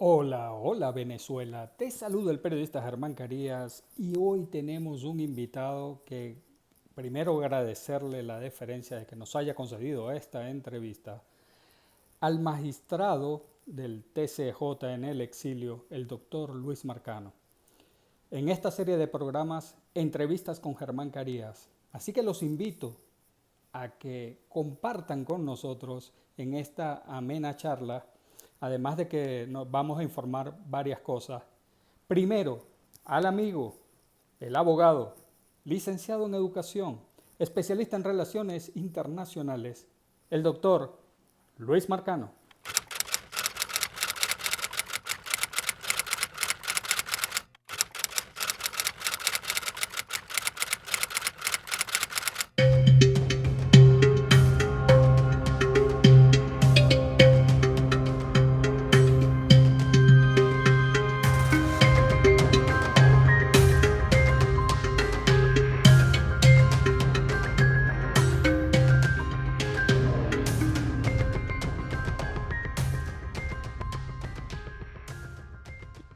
Hola, hola Venezuela. Te saluda el periodista Germán Carías y hoy tenemos un invitado que primero agradecerle la deferencia de que nos haya concedido esta entrevista al magistrado del TCJ en el exilio, el doctor Luis Marcano, en esta serie de programas Entrevistas con Germán Carías. Así que los invito a que compartan con nosotros en esta amena charla, además de que nos vamos a informar varias cosas. Primero, al amigo, el abogado, licenciado en educación, especialista en relaciones internacionales, el doctor Luis Marcano.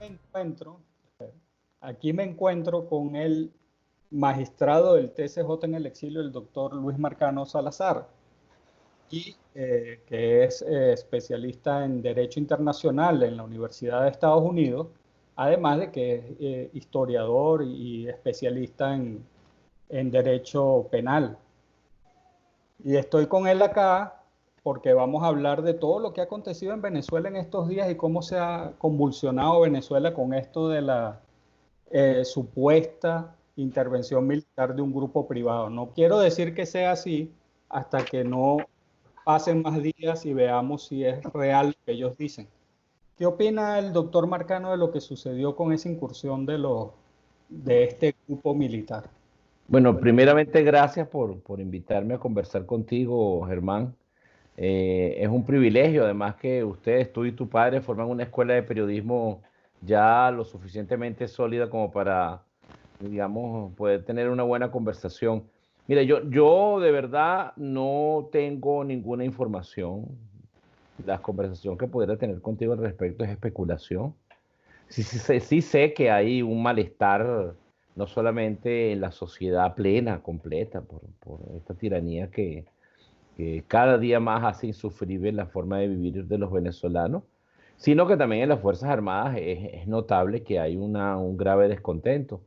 Me encuentro, aquí me encuentro con el magistrado del TCJ en el exilio, el doctor Luis Marcano Salazar, y que es especialista en Derecho Internacional en la Universidad de Estados Unidos, además de que es historiador y especialista en Derecho Penal. Y estoy con él acá porque vamos a hablar de todo lo que ha acontecido en Venezuela en estos días y cómo se ha convulsionado Venezuela con esto de la supuesta intervención militar de un grupo privado. No quiero decir que sea así hasta que no pasen más días y veamos si es real lo que ellos dicen. ¿Qué opina el doctor Marcano de lo que sucedió con esa incursión de este grupo militar? Bueno, primeramente gracias por invitarme a conversar contigo, Germán. Es un privilegio, además que ustedes, tú y tu padre, forman una escuela de periodismo ya lo suficientemente sólida como para, digamos, poder tener una buena conversación. Mira, yo de verdad no tengo ninguna información. La conversación que pudiera tener contigo al respecto es especulación. Sí sé que hay un malestar, no solamente en la sociedad plena, completa, por esta tiranía que cada día más hace insufrible la forma de vivir de los venezolanos, sino que también en las Fuerzas Armadas es notable que hay un grave descontento.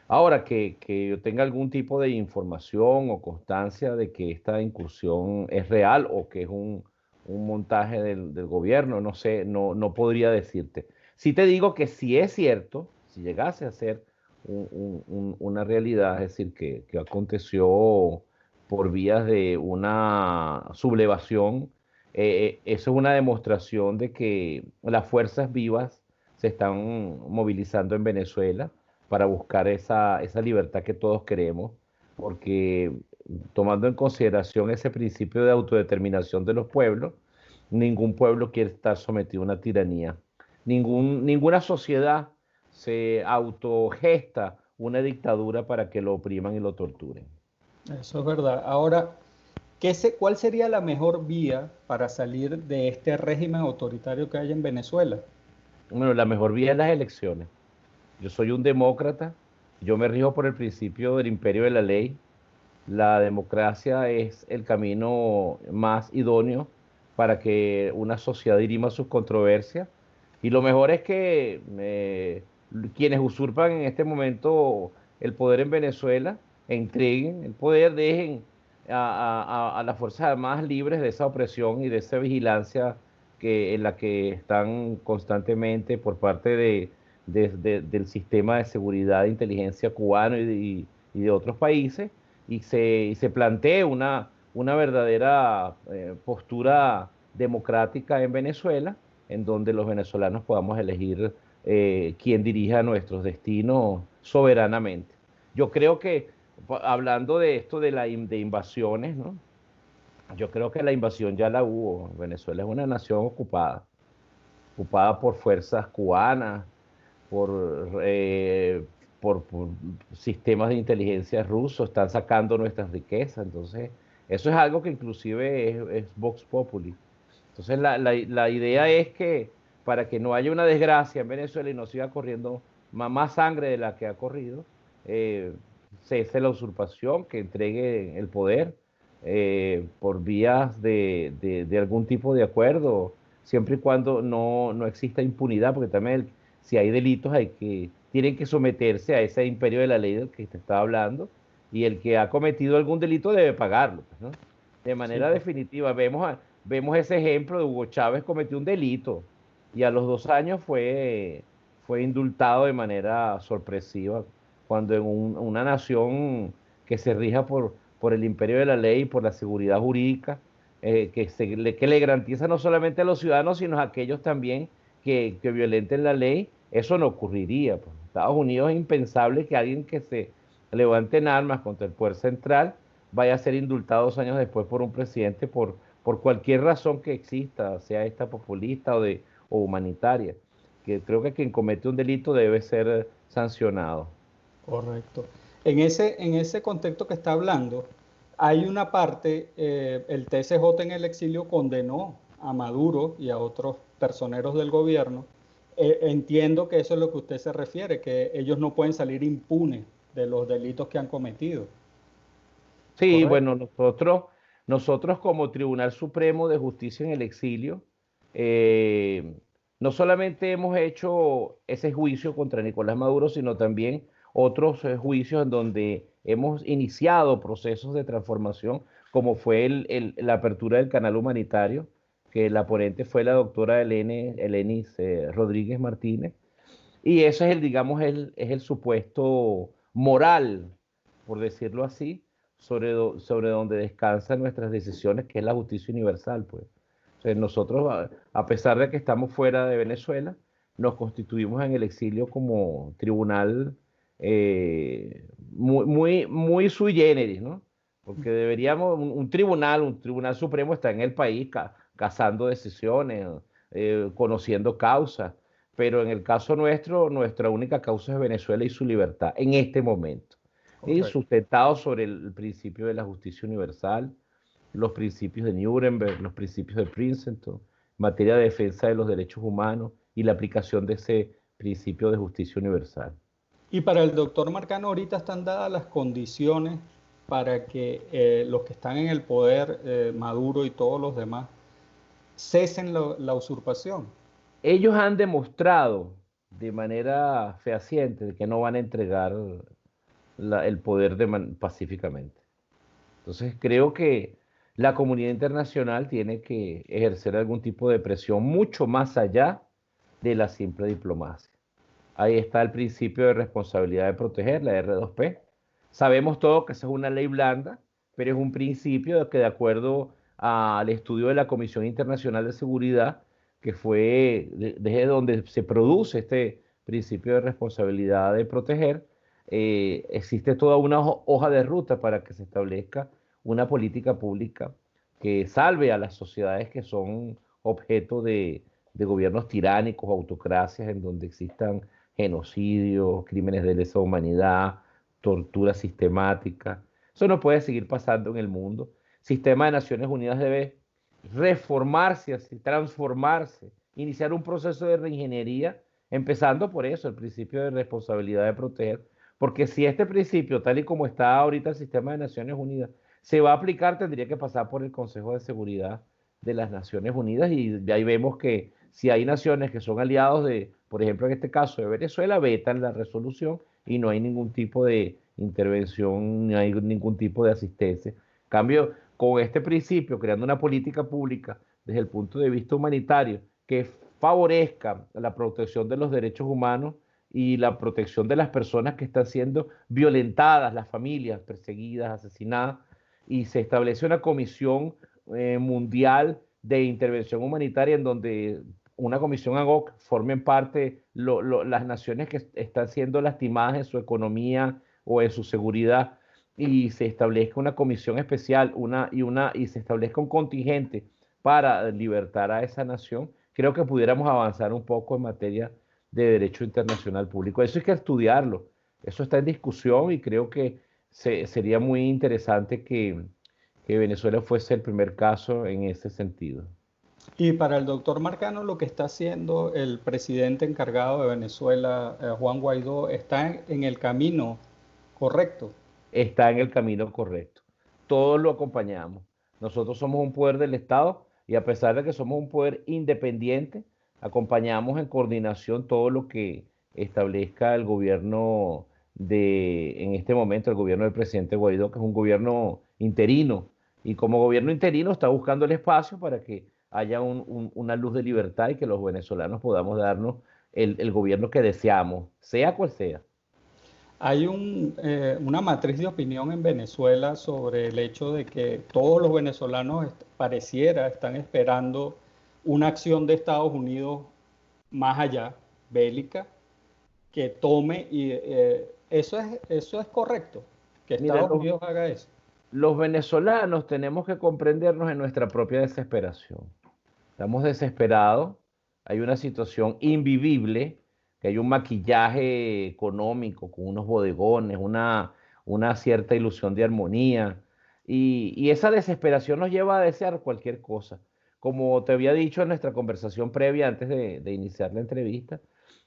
Ahora, que yo tenga algún tipo de información o constancia de que esta incursión es real o que es un montaje del gobierno, no sé, no podría decirte. Sí te digo que si es cierto, si llegase a ser una realidad, es decir, que aconteció por vías de una sublevación, eso es una demostración de que las fuerzas vivas se están movilizando en Venezuela para buscar esa libertad que todos queremos, porque tomando en consideración ese principio de autodeterminación de los pueblos, ningún pueblo quiere estar sometido a una tiranía. Ninguna sociedad se autogesta una dictadura para que lo opriman y lo torturen. Eso es verdad. Ahora, ¿cuál sería la mejor vía para salir de este régimen autoritario que hay en Venezuela? Bueno, la mejor vía es las elecciones. Yo soy un demócrata, yo me rijo por el principio del imperio de la ley. La democracia es el camino más idóneo para que una sociedad dirima sus controversias. Y lo mejor es que quienes usurpan en este momento el poder en Venezuela entreguen el poder, dejen a las Fuerzas Armadas libres de esa opresión y de esa vigilancia en la que están constantemente por parte del sistema de seguridad e inteligencia cubano y de otros países y se plantee una verdadera postura democrática en Venezuela, en donde los venezolanos podamos elegir quién dirija nuestros destinos soberanamente. Yo creo que, hablando de esto de invasiones, ¿no? Yo creo que la invasión ya la hubo. Venezuela es una nación ocupada por fuerzas cubanas, por, eh, por sistemas de inteligencia rusos, están sacando nuestras riquezas. Entonces, eso es algo que inclusive es Vox Populi. Entonces, la idea es que para que no haya una desgracia en Venezuela y no siga corriendo más sangre de la que ha corrido, eh, cese la usurpación, que entregue el poder por vías de algún tipo de acuerdo, siempre y cuando no exista impunidad, porque también si hay delitos tienen que someterse a ese imperio de la ley del que te estaba hablando, y el que ha cometido algún delito debe pagarlo, pues, ¿no? De Sí, manera definitiva, vemos ese ejemplo de Hugo Chávez cometió un delito y a los 2 años fue indultado de manera sorpresiva, cuando en una nación que se rija por el imperio de la ley, por la seguridad jurídica, que le garantiza no solamente a los ciudadanos, sino a aquellos también que violenten la ley, eso no ocurriría, pues. En Estados Unidos es impensable que alguien que se levante en armas contra el poder central vaya a ser indultado 2 años después por un presidente por cualquier razón que exista, sea esta populista o humanitaria, que creo que quien comete un delito debe ser sancionado. correcto. En ese contexto que está hablando, hay una parte, el TSJ en el exilio condenó a Maduro y a otros personeros del gobierno. Entiendo que eso es lo que usted se refiere, que ellos no pueden salir impunes de los delitos que han cometido. Sí, ¿Correcto? bueno, nosotros como Tribunal Supremo de Justicia en el Exilio, eh, no solamente hemos hecho ese juicio contra Nicolás Maduro, sino también otros juicios en donde hemos iniciado procesos de transformación, como fue la apertura del canal humanitario, que la ponente fue la doctora Elenis Rodríguez Martínez, y eso es digamos, es el supuesto moral, por decirlo así, sobre donde descansan nuestras decisiones, que es la justicia universal, pues. O sea, nosotros, a pesar de que estamos fuera de Venezuela, nos constituimos en el exilio como tribunal muy sui generis, ¿no? Porque deberíamos, un tribunal supremo está en el país cazando decisiones, conociendo causas, pero en el caso nuestro, nuestra única causa es Venezuela y su libertad en este momento. Y Correcto. sustentado sobre el principio de la justicia universal, los principios de Nuremberg, los principios de Princeton, en materia de defensa de los derechos humanos y la aplicación de ese principio de justicia universal. Y para el doctor Marcano, ahorita están dadas las condiciones para que los que están en el poder, Maduro y todos los demás, cesen la usurpación. Ellos han demostrado de manera fehaciente que no van a entregar el poder pacíficamente. Entonces creo que la comunidad internacional tiene que ejercer algún tipo de presión mucho más allá de la simple diplomacia. Ahí está el principio de responsabilidad de proteger, la R2P. Sabemos todos que esa es una ley blanda, pero es un principio de que, de acuerdo al estudio de la Comisión Internacional de Seguridad, que fue desde donde se produce este principio de responsabilidad de proteger, existe toda una hoja de ruta para que se establezca una política pública que salve a las sociedades que son objeto de gobiernos tiránicos, autocracias, en donde existan genocidios, crímenes de lesa humanidad, tortura sistemática. Eso no puede seguir pasando en el mundo. El sistema de Naciones Unidas debe reformarse, así, transformarse, iniciar un proceso de reingeniería, empezando por eso, el principio de responsabilidad de proteger, porque si este principio, tal y como está ahorita el sistema de Naciones Unidas, se va a aplicar, tendría que pasar por el Consejo de Seguridad de las Naciones Unidas, y de ahí vemos que si hay naciones que son aliados de, por ejemplo, en este caso de Venezuela, vetan la resolución y no hay ningún tipo de intervención, no hay ningún tipo de asistencia. En cambio, con este principio, creando una política pública desde el punto de vista humanitario que favorezca la protección de los derechos humanos y la protección de las personas que están siendo violentadas, las familias perseguidas, asesinadas, y se establece una comisión mundial de intervención humanitaria en donde una comisión ad hoc formen parte las naciones que están siendo lastimadas en su economía o en su seguridad, y se establezca una comisión especial y se establezca un contingente para libertar a esa nación, creo que pudiéramos avanzar un poco en materia de derecho internacional público. Eso hay que estudiarlo, eso está en discusión y creo que sería muy interesante que Venezuela fuese el primer caso en ese sentido. Y para el doctor Marcano, lo que está haciendo el presidente encargado de Venezuela, Juan Guaidó, está en el camino correcto. Está en el camino correcto. Todos lo acompañamos. Nosotros somos un poder del Estado y a pesar de que somos un poder independiente, acompañamos en coordinación todo lo que establezca el gobierno en este momento, el gobierno del presidente Guaidó, que es un gobierno interino. Y como gobierno interino está buscando el espacio para que haya una luz de libertad y que los venezolanos podamos darnos el gobierno que deseamos, sea cual sea. Hay una matriz de opinión en Venezuela sobre el hecho de que todos los venezolanos pareciera están esperando una acción de Estados Unidos más allá, bélica, que tome y eso es correcto, que Mira, Estados Unidos haga eso. los venezolanos tenemos que comprendernos en nuestra propia desesperación. Estamos desesperados, hay una situación invivible, que hay un maquillaje económico con unos bodegones, una cierta ilusión de armonía, y esa desesperación nos lleva a desear cualquier cosa. Como te había dicho en nuestra conversación previa antes de iniciar la entrevista,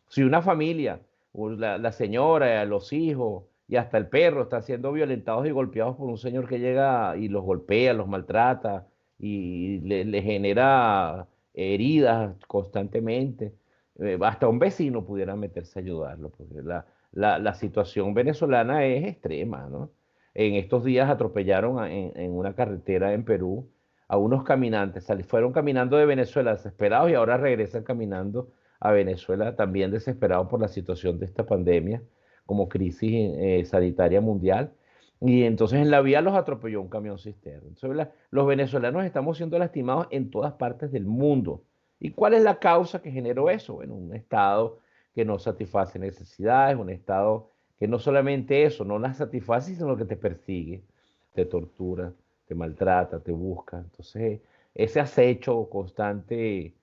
si una familia, o la señora, los hijos y hasta el perro están siendo violentados y golpeados por un señor que llega y los golpea, los maltrata y le genera heridas constantemente, hasta un vecino pudiera meterse a ayudarlo, porque la situación venezolana es extrema, ¿no? En estos días atropellaron en una carretera en Perú a unos caminantes, fueron caminando de Venezuela desesperados y ahora regresan caminando a Venezuela también desesperados por la situación de esta pandemia como crisis sanitaria mundial. Y entonces en la vía los atropelló un camión cisterna. Entonces los venezolanos estamos siendo lastimados en todas partes del mundo. ¿Y cuál es la causa que generó eso? Bueno, un Estado que no satisface necesidades, un Estado que no solamente eso, no las satisface, sino que te persigue, te tortura, te maltrata, te busca. Entonces, ese acecho constante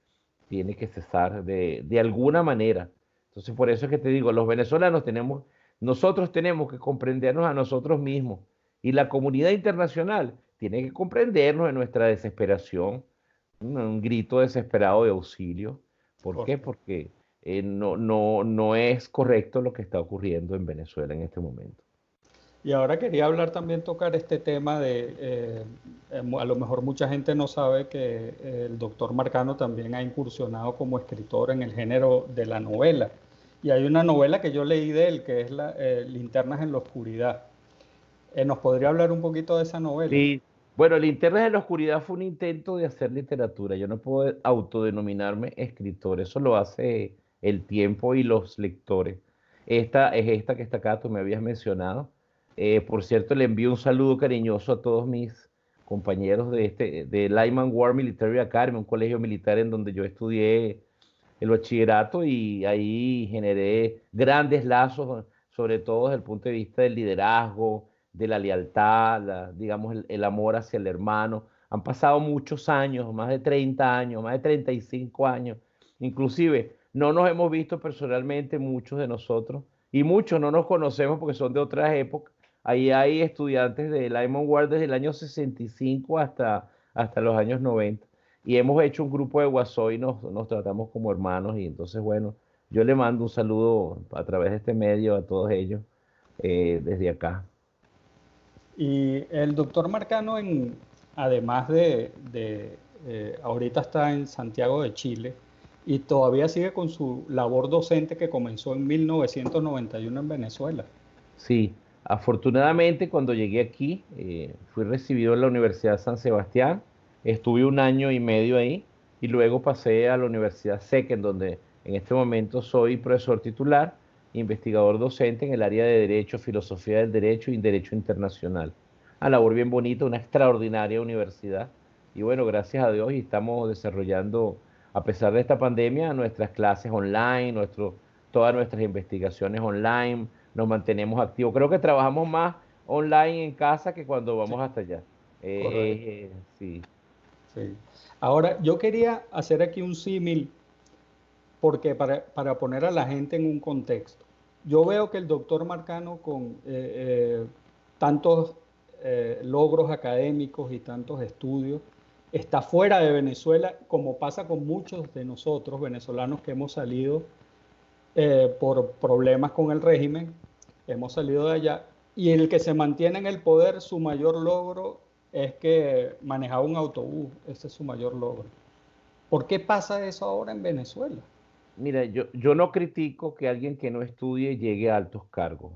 tiene que cesar de alguna manera. Entonces, por eso es que te digo, los venezolanos nosotros tenemos que comprendernos a nosotros mismos y la comunidad internacional tiene que comprendernos en nuestra desesperación, un grito desesperado de auxilio. ¿Por qué? Correcto. Porque no es correcto lo que está ocurriendo en Venezuela en este momento. Y ahora quería hablar también, tocar este tema de, a lo mejor mucha gente no sabe que el doctor Marcano también ha incursionado como escritor en el género de la novela. Y hay una novela que yo leí de él, que es Linternas en la Oscuridad. ¿Nos podría hablar un poquito de esa novela? Sí, bueno, Linternas de la Oscuridad fue un intento de hacer literatura. Yo no puedo autodenominarme escritor, eso lo hace el tiempo y los lectores. Esta es esta que está acá, tú me habías mencionado. Por cierto, le envío un saludo cariñoso a todos mis compañeros de Lyman War Military Academy, un colegio militar en donde yo estudié el bachillerato y ahí generé grandes lazos, sobre todo desde el punto de vista del liderazgo, de la lealtad, digamos, el amor hacia el hermano. Han pasado muchos años, más de 30 años, más de 35 años. Inclusive, no nos hemos visto personalmente muchos de nosotros y muchos no nos conocemos porque son de otras épocas. Ahí hay estudiantes de Lyman Ward desde el año 65 hasta los años 90 y hemos hecho un grupo de WhatsApp y nos tratamos como hermanos y entonces, bueno, yo le mando un saludo a través de este medio a todos ellos desde acá. Y el doctor Marcano, además ahorita está en Santiago de Chile y todavía sigue con su labor docente que comenzó en 1991 en Venezuela. Sí, afortunadamente cuando llegué aquí fui recibido en la Universidad San Sebastián, estuve un año y medio ahí y luego pasé a la Universidad SEC, en donde en este momento soy profesor titular, investigador docente en el área de Derecho, Filosofía del Derecho y Derecho Internacional. Una labor bien bonita, una extraordinaria universidad. Y bueno, gracias a Dios y estamos desarrollando, a pesar de esta pandemia, nuestras clases online, todas nuestras investigaciones online, nos mantenemos activos. Creo que trabajamos más online en casa que cuando Sí, vamos hasta allá. correcto. Sí, Sí. Ahora, yo quería hacer aquí un símil porque para poner a la gente en un contexto. Yo veo que el doctor Marcano con tantos logros académicos y tantos estudios, está fuera de Venezuela, como pasa con muchos de nosotros venezolanos que hemos salido por problemas con el régimen, hemos salido de allá, y el que se mantiene en el poder, su mayor logro es que manejaba un autobús, ese es su mayor logro. ¿Por qué pasa eso ahora en Venezuela? Mira, yo no critico que alguien que no estudie llegue a altos cargos.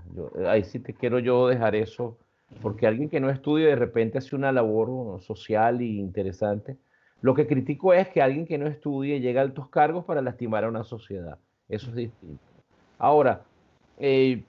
Ahí sí te quiero yo dejar eso, porque alguien que no estudie de repente hace una labor social y interesante. Lo que critico es que alguien que no estudie llegue a altos cargos para lastimar a una sociedad. Eso es distinto. Ahora, eh,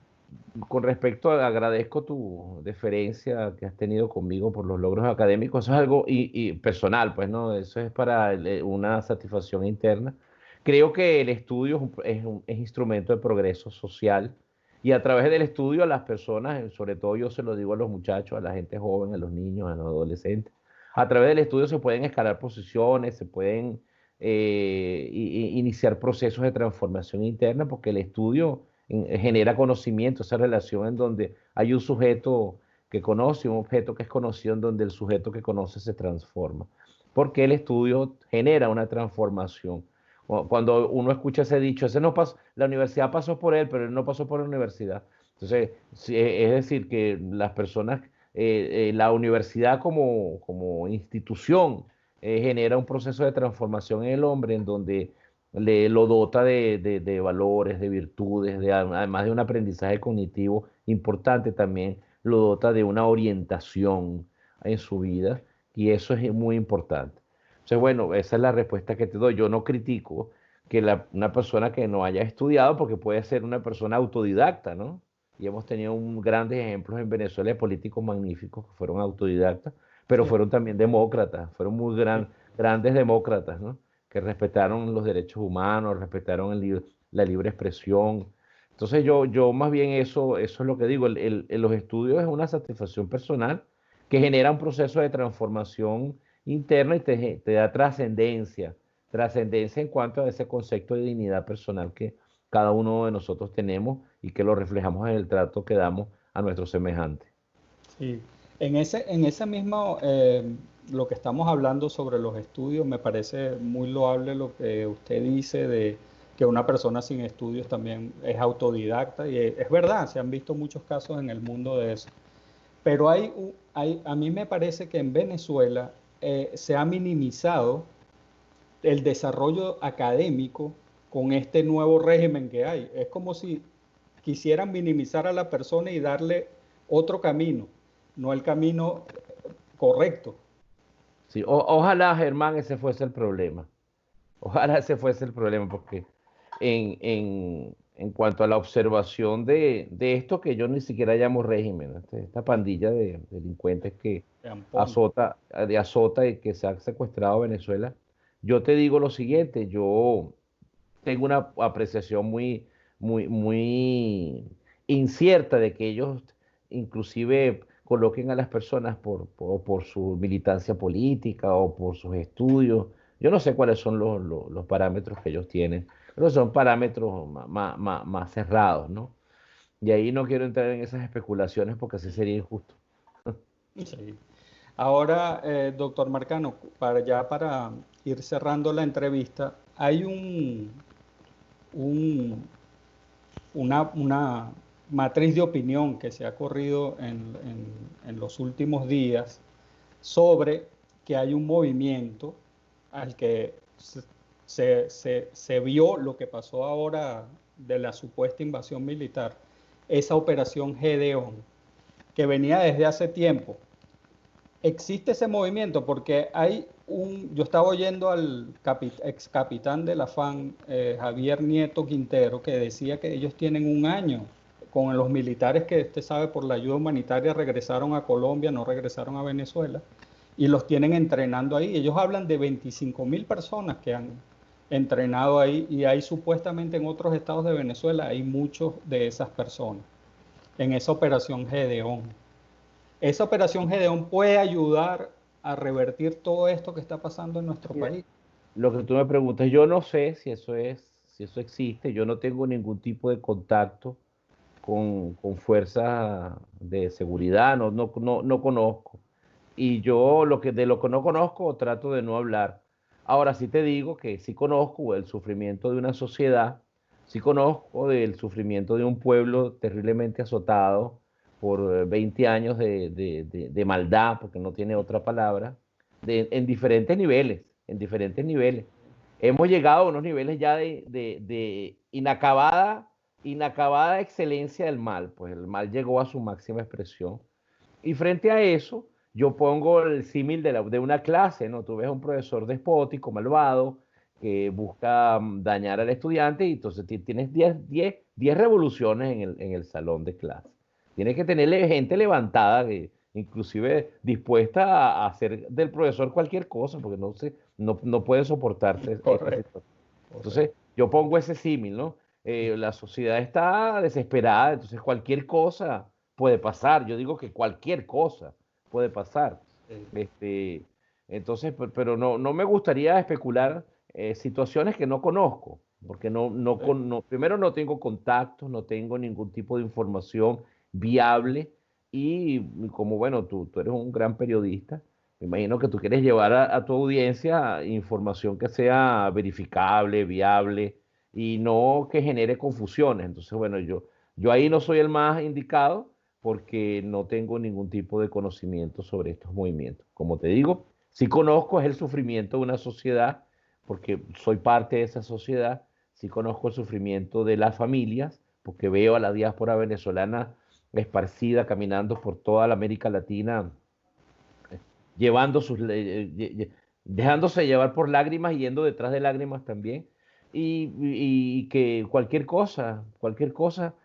con respecto a, agradezco tu deferencia que has tenido conmigo por los logros académicos, eso es algo y personal, pues, ¿no? Eso es para una satisfacción interna. Creo que el estudio es instrumento de progreso social y a través del estudio a las personas, sobre todo yo se lo digo a los muchachos, a la gente joven, a los niños, a los adolescentes, a través del estudio se pueden escalar posiciones, se pueden iniciar procesos de transformación interna porque el estudio genera conocimiento, esa relación en donde hay un sujeto que conoce, un objeto que es conocido, en donde el sujeto que conoce se transforma. Porque el estudio genera una transformación. Cuando uno escucha ese dicho, ese no pasó, la universidad pasó por él, pero él no pasó por la universidad. Entonces, es decir, que las personas, la universidad como institución, genera un proceso de transformación en el hombre en donde lo dota de valores, de virtudes, además de un aprendizaje cognitivo importante, también lo dota de una orientación en su vida y eso es muy importante. Entonces, bueno, esa es la respuesta que te doy. Yo no critico que una persona que no haya estudiado, porque puede ser una persona autodidacta, ¿no? Y hemos tenido grandes ejemplos en Venezuela de políticos magníficos que fueron autodidactas, pero Sí, fueron también demócratas, fueron muy sí. grandes demócratas, ¿no? Que respetaron los derechos humanos, respetaron la libre expresión. Entonces yo más bien eso es lo que digo, los estudios es una satisfacción personal que genera un proceso de transformación interna y te da trascendencia, trascendencia en cuanto a ese concepto de dignidad personal que cada uno de nosotros tenemos y que lo reflejamos en el trato que damos a nuestros semejantes. Sí, en ese mismo, lo que estamos hablando sobre los estudios, me parece muy loable lo que usted dice de que una persona sin estudios también es autodidacta y es verdad, se han visto muchos casos en el mundo de eso. Pero a mí me parece que en Venezuela se ha minimizado el desarrollo académico con este nuevo régimen que hay. Es como si quisieran minimizar a la persona y darle otro camino, no el camino correcto. Sí, ojalá, Germán, ese fuese el problema. Ojalá ese fuese el problema, porque en cuanto a la observación de esto que yo ni siquiera llamo régimen, ¿no? Esta pandilla de delincuentes que Ampón. azota y que se ha secuestrado a Venezuela, yo te digo lo siguiente, yo tengo una apreciación muy incierta de que ellos inclusive coloquen a las personas por su militancia política o por sus estudios. Yo no sé cuáles son los parámetros que ellos tienen, pero son parámetros más cerrados, ¿no? Y ahí no quiero entrar en esas especulaciones porque así sería injusto. Sí. Ahora, doctor Marcano, para ir cerrando la entrevista, hay un, una matriz de opinión que se ha corrido en los últimos días sobre que hay un movimiento al que se vio lo que pasó ahora de la supuesta invasión militar, esa operación Gedeón, que venía desde hace tiempo. Existe ese movimiento porque yo estaba oyendo al ex capitán de la FAN, Javier Nieto Quintero, que decía que ellos tienen un año con los militares que usted sabe por la ayuda humanitaria regresaron a Colombia, no regresaron a Venezuela, y los tienen entrenando ahí. Ellos hablan de 25.000 personas que han entrenado ahí y hay supuestamente en otros estados de Venezuela, hay muchos de esas personas en esa operación Gedeón. Esa operación Gedeón puede ayudar a revertir todo esto que está pasando en nuestro Mira, país. lo que tú me preguntas, yo no sé si eso existe, yo no tengo ningún tipo de contacto con fuerzas de seguridad, no conozco. y yo de lo que no conozco trato de no hablar. Ahora sí te digo que sí conozco el sufrimiento de una sociedad, sí conozco del sufrimiento de un pueblo terriblemente azotado por 20 años de maldad, porque no tiene otra palabra, en diferentes niveles, en diferentes niveles. Hemos llegado a unos niveles ya de inacabada excelencia del mal, pues el mal llegó a su máxima expresión. Y frente a eso, yo pongo el símil de una clase, ¿no? Tú ves a un profesor despótico, malvado, que busca dañar al estudiante y entonces tienes 10 revoluciones en el salón de clase. Tienes que tener gente levantada, inclusive dispuesta a hacer del profesor cualquier cosa, porque no puede soportarse esta Correcto, situación. Entonces, correcto. yo pongo ese símil, ¿no? La sociedad está desesperada, entonces cualquier cosa puede pasar. Yo digo que cualquier cosa puede pasar. Sí. Este, entonces, pero no me gustaría especular situaciones que no conozco, porque primero no tengo contactos, no tengo ningún tipo de información viable y como, bueno, tú eres un gran periodista, me imagino que tú quieres llevar a tu audiencia información que sea verificable, viable y no que genere confusiones. Entonces, bueno, yo ahí no soy el más indicado porque no tengo ningún tipo de conocimiento sobre estos movimientos. Como te digo, sí conozco es el sufrimiento de una sociedad, porque soy parte de esa sociedad, sí conozco el sufrimiento de las familias, porque veo a la diáspora venezolana esparcida, caminando por toda la América Latina, llevando dejándose llevar por lágrimas y yendo detrás de lágrimas también, y que cualquier cosa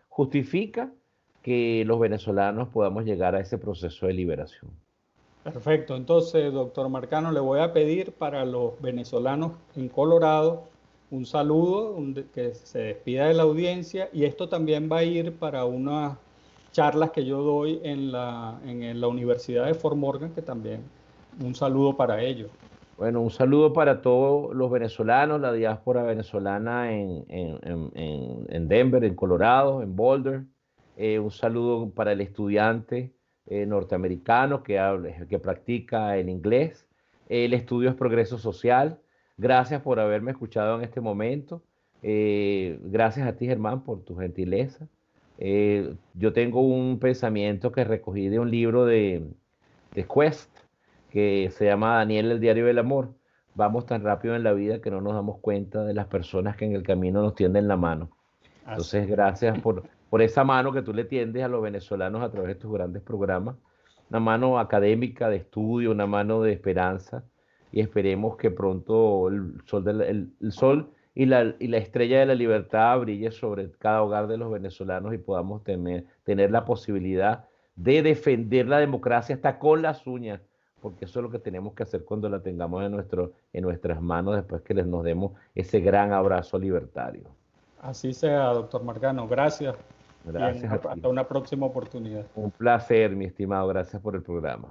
justifica que los venezolanos podamos llegar a ese proceso de liberación. Perfecto. Entonces, doctor Marcano, le voy a pedir para los venezolanos en Colorado un saludo, que se despida de la audiencia y esto también va a ir para unas charlas que yo doy en la Universidad de Fort Morgan, que también un saludo para ellos. Bueno, un saludo para todos los venezolanos, la diáspora venezolana en Denver, en Colorado, en Boulder. Un saludo para el estudiante norteamericano que practica el inglés. El estudio es progreso social. Gracias por haberme escuchado en este momento. Gracias a ti, Germán, por tu gentileza. Yo tengo un pensamiento que recogí de un libro de Quest que se llama Daniel, el diario del amor. Vamos tan rápido en la vida que no nos damos cuenta de las personas que en el camino nos tienden la mano. Así Entonces, es. gracias por esa mano que tú le tiendes a los venezolanos a través de tus grandes programas. Una mano académica de estudio, una mano de esperanza. Y esperemos que pronto el sol y la estrella de la libertad brille sobre cada hogar de los venezolanos y podamos tener la posibilidad de defender la democracia hasta con las uñas, porque eso es lo que tenemos que hacer cuando la tengamos en nuestras manos después que nos demos ese gran abrazo libertario. Así sea, doctor Marcano. Gracias y Gracias a hasta ti. una próxima oportunidad. Un placer, mi estimado. Gracias por el programa.